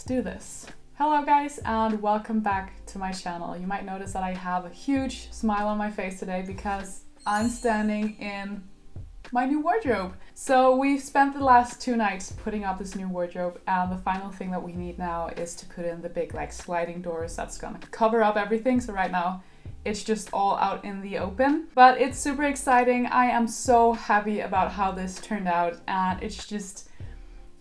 let's do this. Hello guys and welcome back to my channel. You might notice that I have a huge smile on my face today because I'm standing in my new wardrobe. So we've spent the last 2 nights putting up this new wardrobe, and the final thing that we need now is to put in the big sliding doors that's gonna cover up everything. So right now it's just all out in the open, but it's super exciting. I am so happy about how this turned out, and it's just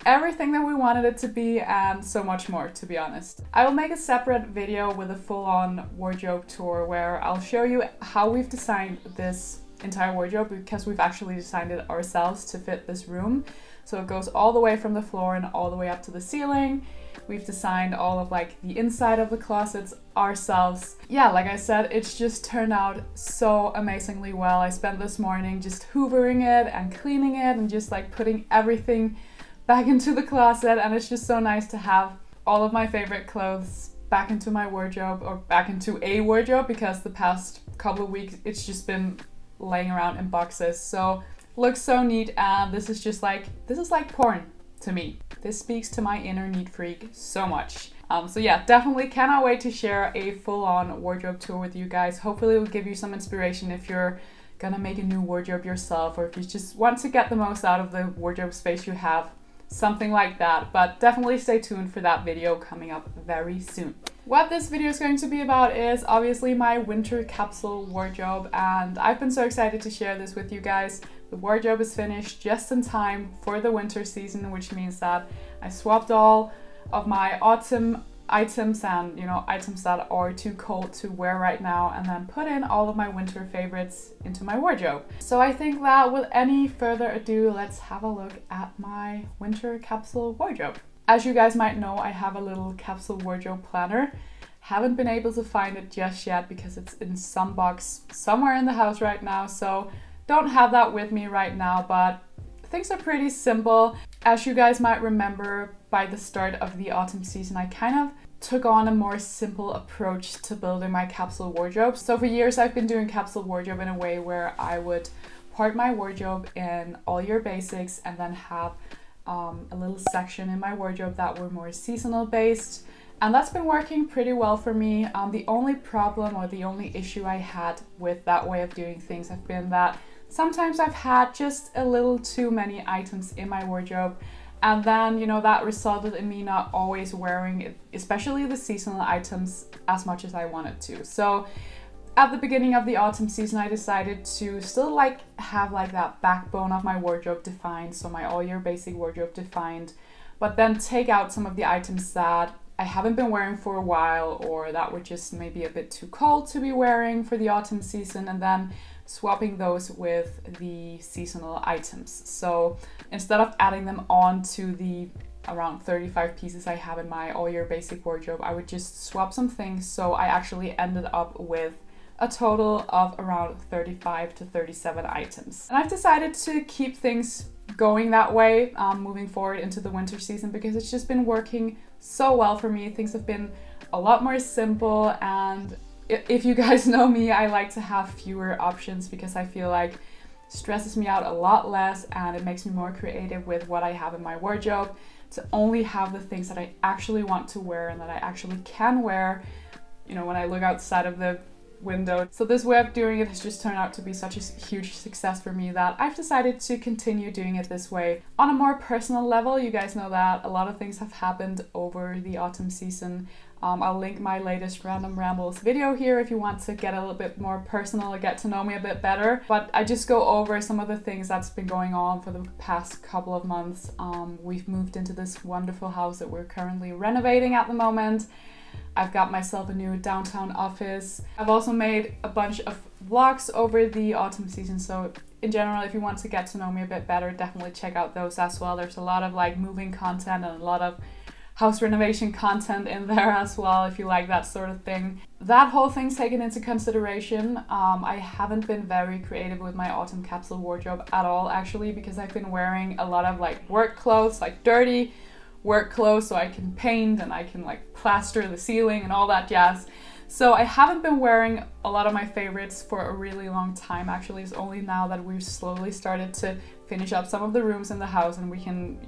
everything that we wanted it to be and so much more, to be honest. I will make a separate video with a full-on wardrobe tour where I'll show you how we've designed this entire wardrobe, because we've actually designed it ourselves to fit this room. So it goes all the way from the floor and all the way up to the ceiling. We've designed all of the inside of the closets ourselves. Yeah, like I said, it's just turned out so amazingly well. I spent this morning just hoovering it and cleaning it and just putting everything back into the closet, and it's just so nice to have all of my favorite clothes back into my wardrobe, or back into a wardrobe, because the past couple of weeks it's just been laying around in boxes. So looks so neat, and this is just this is like porn to me. This speaks to my inner neat freak so much. So yeah, definitely cannot wait to share a full-on wardrobe tour with you guys. Hopefully it will give you some inspiration if you're gonna make a new wardrobe yourself, or if you just want to get the most out of the wardrobe space you have. Something like that, but definitely stay tuned for that video coming up very soon. What this video is going to be about is obviously my winter capsule wardrobe, and I've been so excited to share this with you guys. The wardrobe is finished just in time for the winter season, which means that I swapped all of my autumn items and items that are too cold to wear right now, and then put in all of my winter favorites into my wardrobe. So I think that with any further ado, let's have a look at my winter capsule wardrobe. As you guys might know, I have a little capsule wardrobe planner. Haven't been able to find it just yet because it's in some box somewhere in the house right now, so don't have that with me right now, but things are pretty simple. As you guys might remember, by the start of the autumn season, I kind of took on a more simple approach to building my capsule wardrobe. So for years I've been doing capsule wardrobe in a way where I would part my wardrobe in all your basics, and then have a little section in my wardrobe that were more seasonal based. And that's been working pretty well for me. The only problem, or the only issue I had with that way of doing things, have been that sometimes I've had just a little too many items in my wardrobe, and then that resulted in me not always wearing, especially the seasonal items, as much as I wanted to. So at the beginning of the autumn season, I decided to still have that backbone of my wardrobe defined, so my all year basic wardrobe defined, but then take out some of the items that I haven't been wearing for a while, or that were just maybe a bit too cold to be wearing for the autumn season, and then swapping those with the seasonal items. So instead of adding them on to the around 35 pieces I have in my all year basic wardrobe, I would just swap some things. So I actually ended up with a total of around 35 to 37 items. And I've decided to keep things going that way moving forward into the winter season, because it's just been working so well for me. Things have been a lot more simple, and if you guys know me, I like to have fewer options because I feel like it stresses me out a lot less, and it makes me more creative with what I have in my wardrobe, to only have the things that I actually want to wear and that I actually can wear, when I look outside of the window. So this way of doing it has just turned out to be such a huge success for me that I've decided to continue doing it this way. On a more personal level, you guys know that a lot of things have happened over the autumn season. I'll link my latest Random Rambles video here if you want to get a little bit more personal or get to know me a bit better. But I just go over some of the things that's been going on for the past couple of months. We've moved into this wonderful house that we're currently renovating at the moment. I've got myself a new downtown office. I've also made a bunch of vlogs over the autumn season, so in general, if you want to get to know me a bit better, definitely check out those as well. There's a lot of moving content and a lot of house renovation content in there as well, if you like that sort of thing. That whole thing's taken into consideration. I haven't been very creative with my autumn capsule wardrobe at all, actually, because I've been wearing a lot of work clothes, dirty work clothes, so I can paint and I can plaster the ceiling and all that jazz. So I haven't been wearing a lot of my favorites for a really long time. Actually, it's only now that we've slowly started to finish up some of the rooms in the house and we can,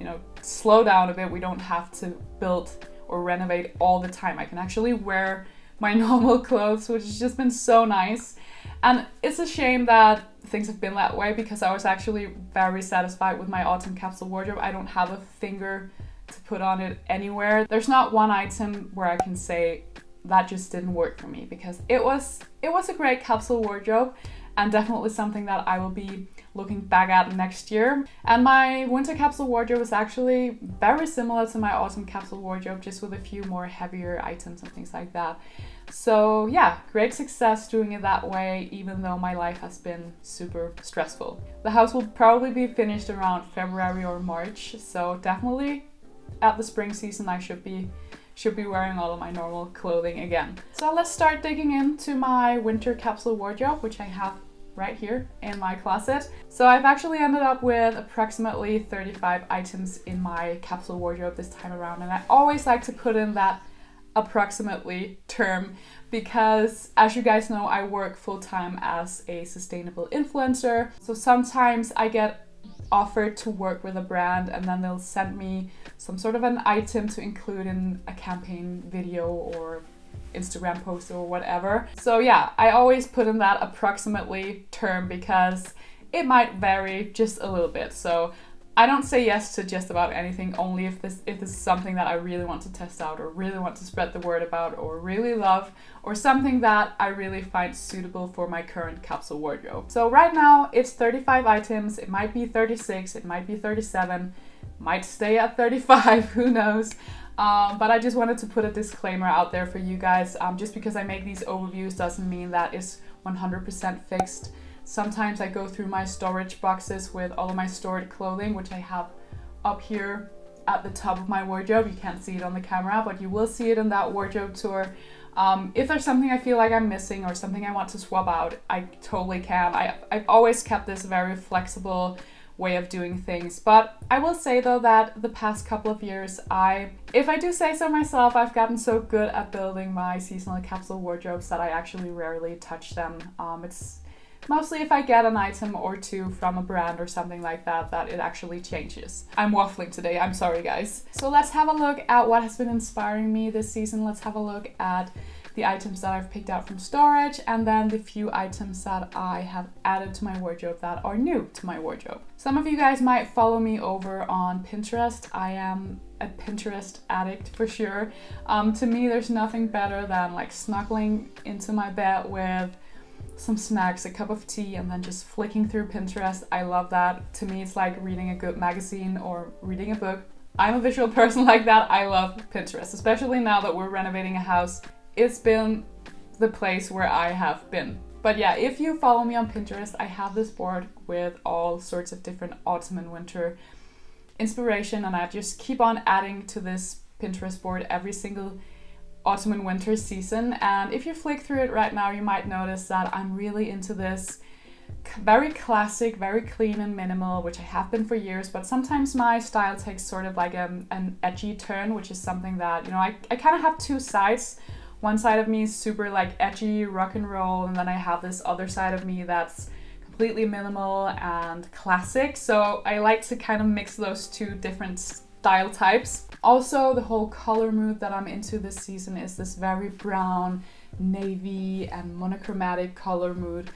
slow down a bit. We don't have to build or renovate all the time. I can actually wear my normal clothes, which has just been so nice. And it's a shame that things have been that way because I was actually very satisfied with my autumn capsule wardrobe. I don't have a finger to put on it anywhere. There's not one item where I can say that just didn't work for me, because it was a great capsule wardrobe and definitely something that I will be looking back at next year. And my winter capsule wardrobe is actually very similar to my autumn capsule wardrobe, just with a few more heavier items and things like that. So yeah, great success doing it that way, even though my life has been super stressful. The house will probably be finished around February or March, so definitely at the spring season I should be wearing all of my normal clothing again. So let's start digging into my winter capsule wardrobe, which I have right here in my closet. So I've actually ended up with approximately 35 items in my capsule wardrobe this time around, and I always like to put in that approximately term because, as you guys know, I work full-time as a sustainable influencer. So sometimes I get offered to work with a brand and then they'll send me some sort of an item to include in a campaign video or Instagram post or whatever. So yeah, I always put in that approximately term because it might vary just a little bit. So I don't say yes to just about anything, only if this is something that I really want to test out or really want to spread the word about or really love, or something that I really find suitable for my current capsule wardrobe. So right now it's 35 items. It might be 36, it might be 37, might stay at 35, who knows. But I just wanted to put a disclaimer out there for you guys. Just because I make these overviews doesn't mean that it's 100% fixed. Sometimes I go through my storage boxes with all of my stored clothing, which I have up here at the top of my wardrobe. You can't see it on the camera, but you will see it in that wardrobe tour. If there's something I feel like I'm missing or something I want to swap out, I totally can. I've always kept this very flexible way of doing things. But I will say though that the past couple of years, if I do say so myself, I've gotten so good at building my seasonal capsule wardrobes that I actually rarely touch them. It's mostly if I get an item or two from a brand or something like that, that it actually changes. I'm waffling today, I'm sorry guys. So let's have a look at what has been inspiring me this season. Let's have a look at the items that I've picked out from storage, and then the few items that I have added to my wardrobe that are new to my wardrobe. Some of you guys might follow me over on Pinterest. I am a Pinterest addict for sure. To me, there's nothing better than like snuggling into my bed with some snacks, a cup of tea, and then just flicking through Pinterest. I love that. To me, it's like reading a good magazine or reading a book. I'm a visual person like that. I love Pinterest, especially now that we're renovating a house. It's been the place where I have been. But yeah, if you follow me on Pinterest, I have this board with all sorts of different autumn and winter inspiration, and I just keep on adding to this Pinterest board every single autumn and winter season. And if you flick through it right now, you might notice that I'm really into this very classic, very clean and minimal, which I have been for years, but sometimes my style takes sort of like an edgy turn, which is something that, you know, I kind of have two sides. One side of me is super like edgy rock and roll, and then I have this other side of me that's completely minimal and classic. So I like to kind of mix those two different style types. Also, the whole color mood that I'm into this season is this very brown, navy, and monochromatic color mood.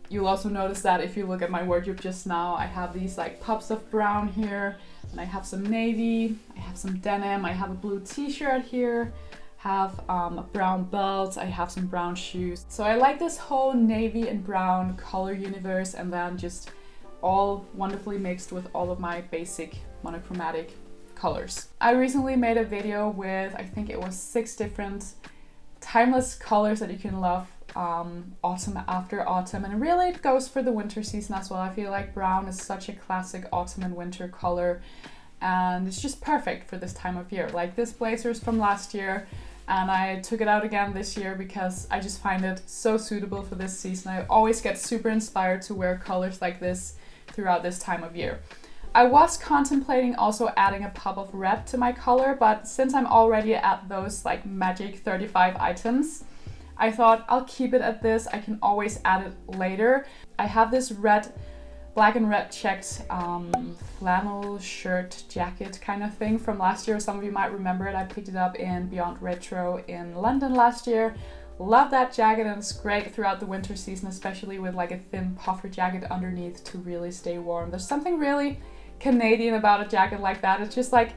You'll also notice that if you look at my wardrobe just now, I have these like pops of brown here, and I have some navy, I have some denim, I have a blue t-shirt here, have a brown belt, I have some brown shoes. So I like this whole navy and brown color universe, and then just all wonderfully mixed with all of my basic monochromatic colors. I recently made a video with, I think it was 6 different timeless colors that you can love autumn after autumn, and really it goes for the winter season as well. I feel like brown is such a classic autumn and winter color, and it's just perfect for this time of year. Like this blazer is from last year, and I took it out again this year because I just find it so suitable for this season. I always get super inspired to wear colors like this throughout this time of year. I was contemplating also adding a pop of red to my color, but since I'm already at those like magic 35 items, I thought I'll keep it at this. I can always add it later. I have this red black and red checked flannel shirt jacket kind of thing from last year. Some of you might remember it. I picked it up in Beyond Retro in London last year. Love that jacket, and it's great throughout the winter season, especially with like a thin puffer jacket underneath to really stay warm. There's something really Canadian about a jacket like that. It's just like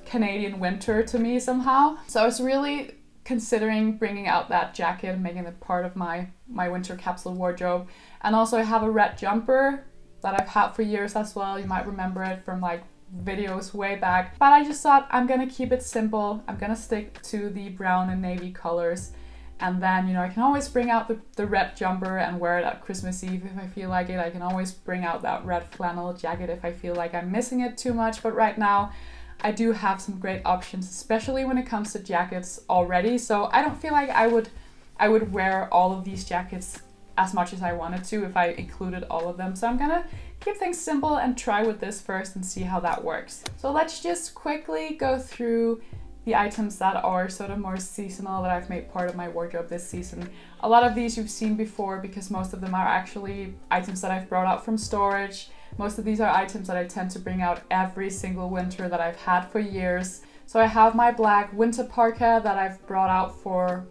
Canadian winter to me somehow. So I was really considering bringing out that jacket and making it part of my winter capsule wardrobe. And also I have a red jumper that I've had for years as well. You might remember it from like videos way back. But I just thought I'm gonna keep it simple. I'm gonna stick to the brown and navy colors. And then, you know, I can always bring out the red jumper and wear it at Christmas Eve if I feel like it. I can always bring out that red flannel jacket if I feel like I'm missing it too much. But right now, I do have some great options, especially when it comes to jackets already. So I don't feel like I would wear all of these jackets as much as I wanted to if I included all of them. So I'm gonna keep things simple and try with this first and see how that works. So let's just quickly go through the items that are sort of more seasonal that I've made part of my wardrobe this season. A lot of these you've seen before because most of them are actually items that I've brought out from storage. Most of these are items that I tend to bring out every single winter that I've had for years. So I have my black winter parka that I've brought out for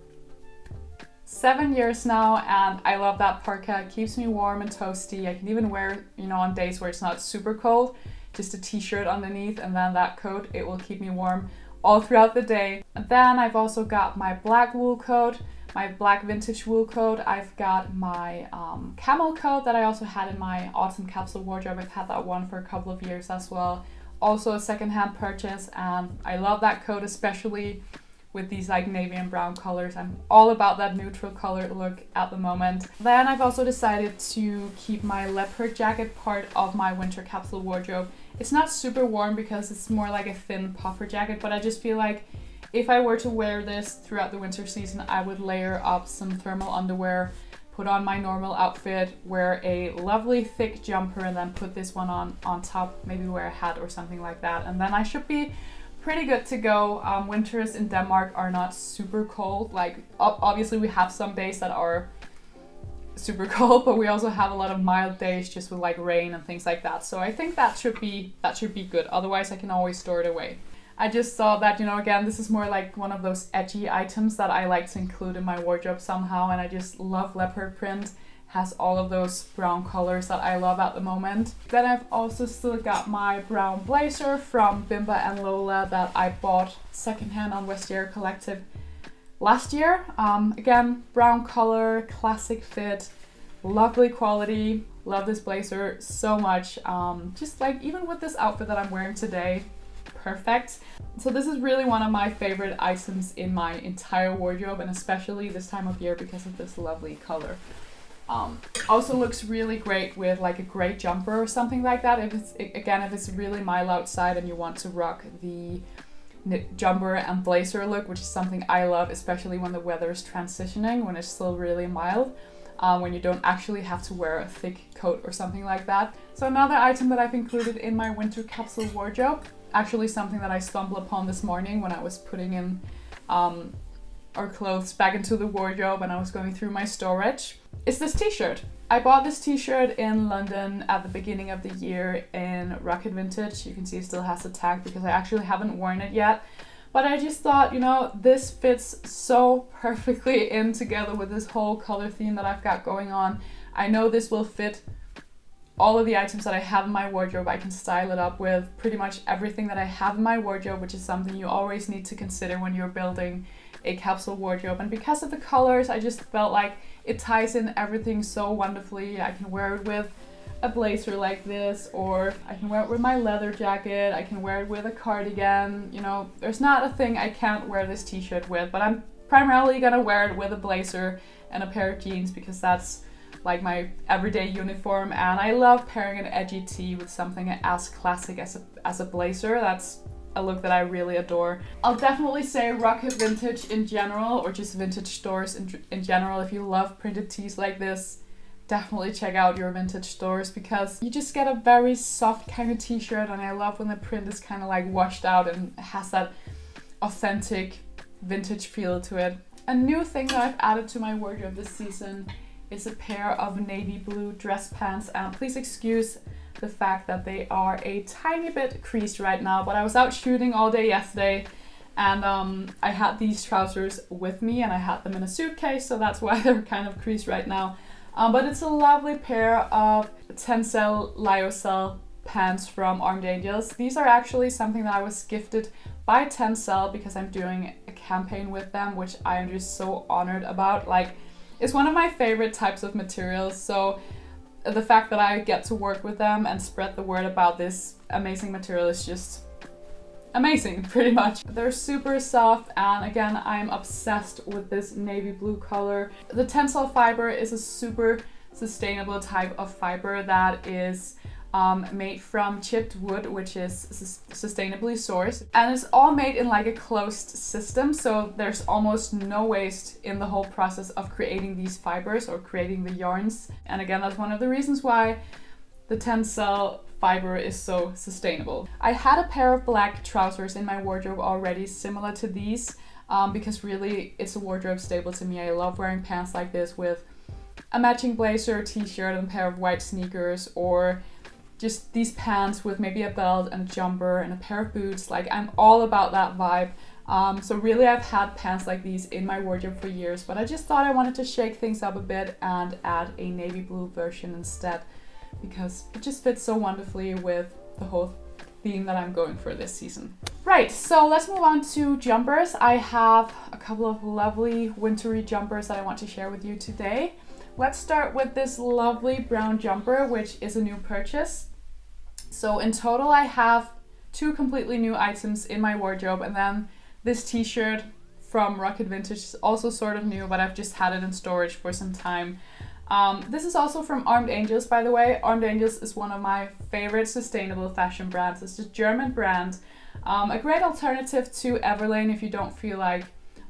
7 years now, and I love that parka. It keeps me warm and toasty. I can even wear, you know, on days where it's not super cold, just a t-shirt underneath and then that coat. It will keep me warm all throughout the day. And then I've also got my black wool coat, my black vintage wool coat. I've got my camel coat that I also had in my autumn capsule wardrobe. I've had that one for a couple of years as well. Also a secondhand purchase, and I love that coat, especially with these like navy and brown colors. I'm all about that neutral color look at the moment. Then I've also decided to keep my leopard jacket part of my winter capsule wardrobe. It's not super warm because it's more like a thin puffer jacket, but I just feel like if I were to wear this throughout the winter season, I would layer up some thermal underwear, put on my normal outfit, wear a lovely thick jumper, and then put this one on top, maybe wear a hat or something like that. And then I should be pretty good to go. Winters in Denmark are not super cold. Like obviously we have some days that are super cold, but we also have a lot of mild days just with like rain and things like that. So I think that should be good. Otherwise I can always store it away. I just thought that, you know, again, this is more like one of those edgy items that I like to include in my wardrobe somehow, and I just love leopard print. Has all of those brown colors that I love at the moment. Then I've also still got my brown blazer from Bimba and Lola that I bought secondhand on Westier Collective last year. Again, brown color, classic fit, lovely quality. Love this blazer so much. Just like even with this outfit that I'm wearing today, perfect. So this is really one of my favorite items in my entire wardrobe, and especially this time of year because of this lovely color. Also looks really great with like a gray jumper or something like that. If it's really mild outside and you want to rock the knit jumper and blazer look, which is something I love, especially when the weather is transitioning, when it's still really mild, when you don't actually have to wear a thick coat or something like that. So another item that I've included in my winter capsule wardrobe, actually something that I stumbled upon this morning when I was putting in our clothes back into the wardrobe and I was going through my storage, is this t-shirt. I bought this t-shirt in London at the beginning of the year in Rocket Vintage. You can see it still has the tag because I actually haven't worn it yet. But I just thought, you know, this fits so perfectly in together with this whole color theme that I've got going on. I know this will fit all of the items that I have in my wardrobe. I can style it up with pretty much everything that I have in my wardrobe, which is something you always need to consider when you're building a capsule wardrobe. And because of the colors, I just felt like it ties in everything so wonderfully. I can wear it with a blazer like this, or I can wear it with my leather jacket, I can wear it with a cardigan. You know, there's not a thing I can't wear this t-shirt with, but I'm primarily gonna wear it with a blazer and a pair of jeans because that's like my everyday uniform, and I love pairing an edgy tee with something as classic as a blazer. That's a look that I really adore. I'll definitely say Rocket Vintage in general, or just vintage stores in general, if you love printed tees like this, definitely check out your vintage stores because you just get a very soft kind of t-shirt, and I love when the print is kind of like washed out and has that authentic vintage feel to it. A new thing that I've added to my wardrobe this season is a pair of navy blue dress pants, and please excuse the fact that they are a tiny bit creased right now, but I was out shooting all day yesterday and I had these trousers with me and I had them in a suitcase, so that's why they're kind of creased right now. But it's a lovely pair of Tencel Lyocell pants from Armed Angels. These are actually something that I was gifted by Tencel because I'm doing a campaign with them, which I am just so honored about. Like, it's one of my favorite types of materials, so the fact that I get to work with them and spread the word about this amazing material is just amazing, pretty much. They're super soft, and again, I'm obsessed with this navy blue color. The Tencel fiber is a super sustainable type of fiber that is made from chipped wood, which is sustainably sourced, and it's all made in like a closed system, so there's almost no waste in the whole process of creating these fibers or creating the yarns. And again, that's one of the reasons why the Tencel fiber is so sustainable. I had a pair of black trousers in my wardrobe already similar to these because really it's a wardrobe staple to me. I love wearing pants like this with a matching blazer, t-shirt, and a pair of white sneakers, or just these pants with maybe a belt and a jumper and a pair of boots. Like, I'm all about that vibe. So really I've had pants like these in my wardrobe for years, but I just thought I wanted to shake things up a bit and add a navy blue version instead, because it just fits so wonderfully with the whole theme that I'm going for this season. Right, so let's move on to jumpers. I have a couple of lovely wintry jumpers that I want to share with you today. Let's start with this lovely brown jumper, which is a new purchase. So in total, I have 2 completely new items in my wardrobe, and then this t-shirt from Rocket Vintage is also sort of new, but I've just had it in storage for some time. This is also from Armed Angels, by the way. Armed Angels is one of my favorite sustainable fashion brands. It's a German brand. A great alternative to Everlane if you don't feel like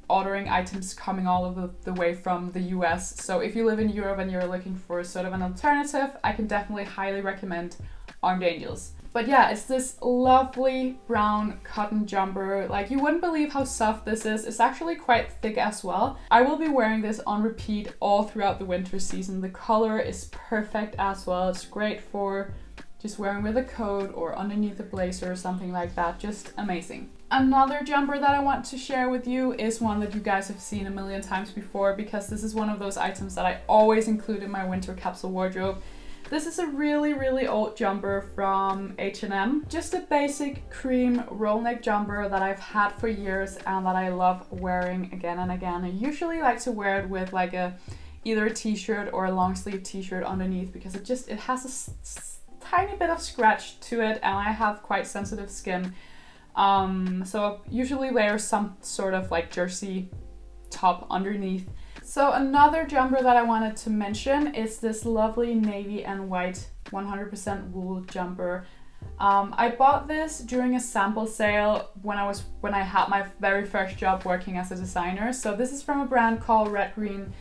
ordering items coming all over the way from the US. So if you live in Europe and you're looking for sort of an alternative, I can definitely highly recommend Armed Angels. But yeah, it's this lovely brown cotton jumper. Like, you wouldn't believe how soft this is. It's actually quite thick as well. I will be wearing this on repeat all throughout the winter season. The color is perfect as well. It's great for just wearing with a coat or underneath a blazer or something like that. Just amazing. Another jumper that I want to share with you is one that you guys have seen a million times before, because this is one of those items that I always include in my winter capsule wardrobe. This is a really old jumper from H&M. Just a basic cream roll neck jumper that I've had for years and that I love wearing again and again. I usually like to wear it with like either a t-shirt or a long sleeve t-shirt underneath, because it has a tiny bit of scratch to it, and I have quite sensitive skin. So I usually wear some sort of like jersey top underneath. So another jumper that I wanted to mention is this lovely navy and white 100% wool jumper. I bought this during a sample sale when I had my very first job working as a designer. So this is from a brand called Red Green,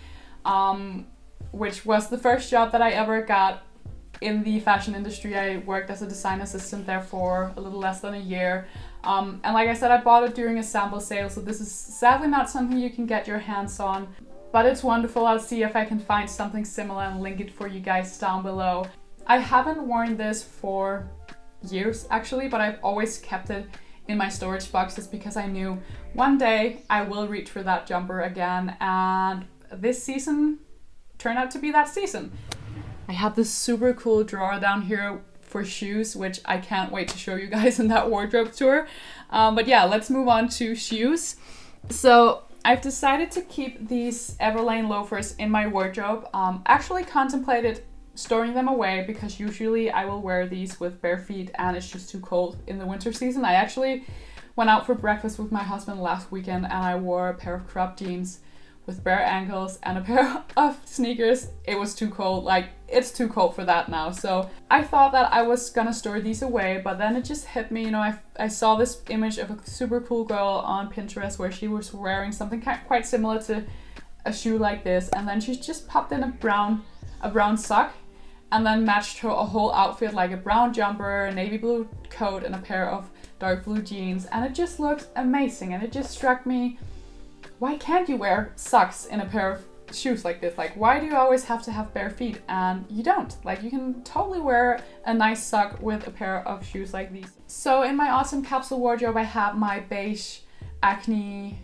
which was the first job that I ever got in the fashion industry. I worked as a design assistant there for a little less than a year. And like I said, I bought it during a sample sale, so this is sadly not something you can get your hands on, but it's wonderful. I'll see if I can find something similar and link it for you guys down below. I haven't worn this for years actually, but I've always kept it in my storage boxes because I knew one day I will reach for that jumper again, and this season turned out to be that season. I have this super cool drawer down here for shoes, which I can't wait to show you guys in that wardrobe tour. But yeah, let's move on to shoes. So I've decided to keep these Everlane loafers in my wardrobe. Actually contemplated storing them away because usually I will wear these with bare feet and it's just too cold in the winter season. I actually went out for breakfast with my husband last weekend and I wore a pair of cropped jeans with bare ankles and a pair of sneakers. It was too cold, like it's too cold for that now. So I thought that I was gonna store these away, but then it just hit me, you know, I saw this image of a super cool girl on Pinterest where she was wearing something quite similar to a shoe like this, and then she just popped in a brown sock and then matched her whole outfit, like a brown jumper, a navy blue coat and a pair of dark blue jeans, and it just looked amazing. And it just struck me, why can't you wear socks in a pair of shoes like this. Like, why do you always have to have bare feet? And you don't. Like, you can totally wear a nice sock with a pair of shoes like these. So in my awesome capsule wardrobe, I have my beige Acne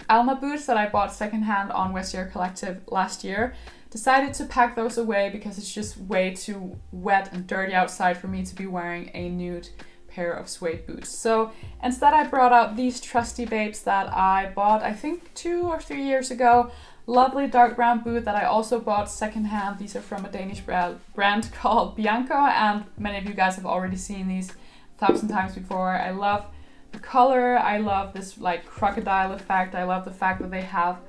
Alma boots that I bought secondhand on Westier Collective last year. Decided to pack those away because it's just way too wet and dirty outside for me to be wearing a nude pair of suede boots. So instead I brought out these trusty babes that I bought I think 2 or 3 years ago. Lovely dark brown boot that I also bought secondhand. These are from a Danish brand called Bianco, and many of you guys have already seen these 1,000 times before. I love the color, I love this like crocodile effect, I love the fact that they have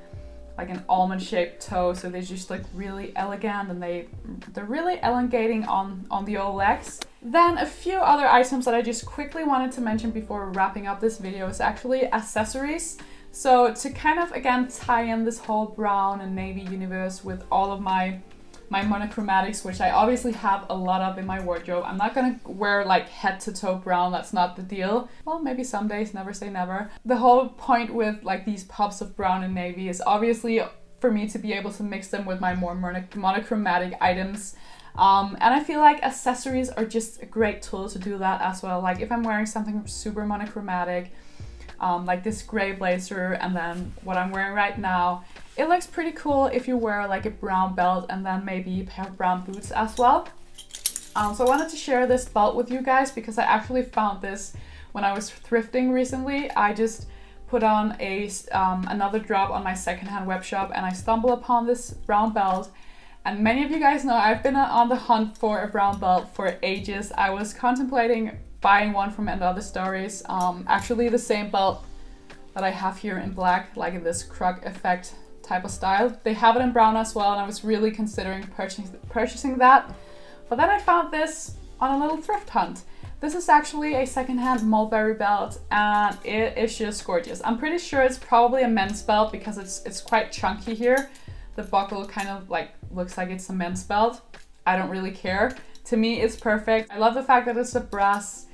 like an almond shaped toe, so they just look really elegant, and they're really elongating on the old legs. Then a few other items that I just quickly wanted to mention before wrapping up this video is actually accessories. So to kind of again tie in this whole brown and navy universe with all of my monochromatics, which I obviously have a lot of in my wardrobe. I'm not gonna wear like head to toe brown, that's not the deal. Well, maybe some days, never say never. The whole point with like these pops of brown and navy is obviously for me to be able to mix them with my more monochromatic items. And I feel like accessories are just a great tool to do that as well. Like if I'm wearing something super monochromatic, like this gray blazer and then what I'm wearing right now, it looks pretty cool if you wear like a brown belt and then maybe a pair of brown boots as well. So I wanted to share this belt with you guys because I actually found this when I was thrifting recently. I just put on another drop on my secondhand web shop and I stumbled upon this brown belt. And many of you guys know I've been on the hunt for a brown belt for ages. I was contemplating buying one from Other Stories. Actually the same belt that I have here in black, like in this croc effect type of style. They have it in brown as well, and I was really considering purchasing that. But then I found this on a little thrift hunt. This is actually a secondhand mulberry belt, and it is just gorgeous. I'm pretty sure it's probably a men's belt because it's quite chunky here. The buckle kind of like looks like it's a men's belt. I don't really care. To me, it's perfect. I love the fact that it's a brass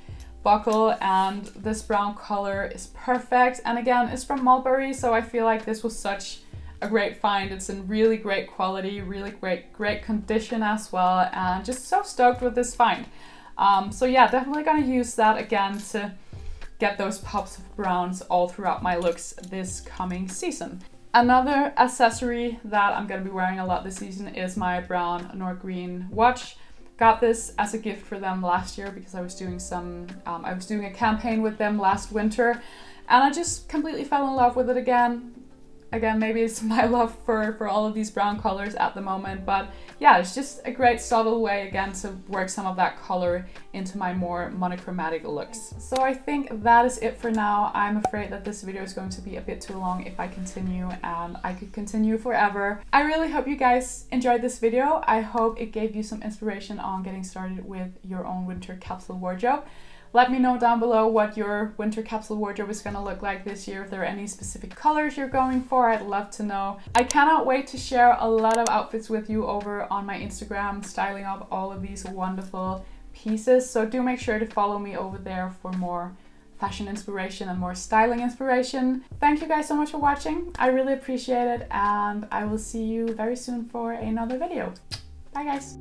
buckle and this brown color is perfect. And again, it's from Mulberry, so I feel like this was such a great find. It's in really great quality, really great condition as well, and just so stoked with this find. So yeah, definitely gonna use that again to get those pops of browns all throughout my looks this coming season. Another accessory that I'm gonna be wearing a lot this season is my brown Nord Green watch. Got this as a gift for them last year because I was doing a campaign with them last winter, and I just completely fell in love with it again. Again, maybe it's my love for all of these brown colors at the moment, but yeah, it's just a great subtle way again to work some of that color into my more monochromatic looks. So I think that is it for now. I'm afraid that this video is going to be a bit too long if I continue, and I could continue forever. I really hope you guys enjoyed this video. I hope it gave you some inspiration on getting started with your own winter capsule wardrobe. Let me know down below what your winter capsule wardrobe is going to look like this year. If there are any specific colors you're going for, I'd love to know. I cannot wait to share a lot of outfits with you over on my Instagram, styling up all of these wonderful pieces. So do make sure to follow me over there for more fashion inspiration and more styling inspiration. Thank you guys so much for watching. I really appreciate it, and I will see you very soon for another video. Bye guys.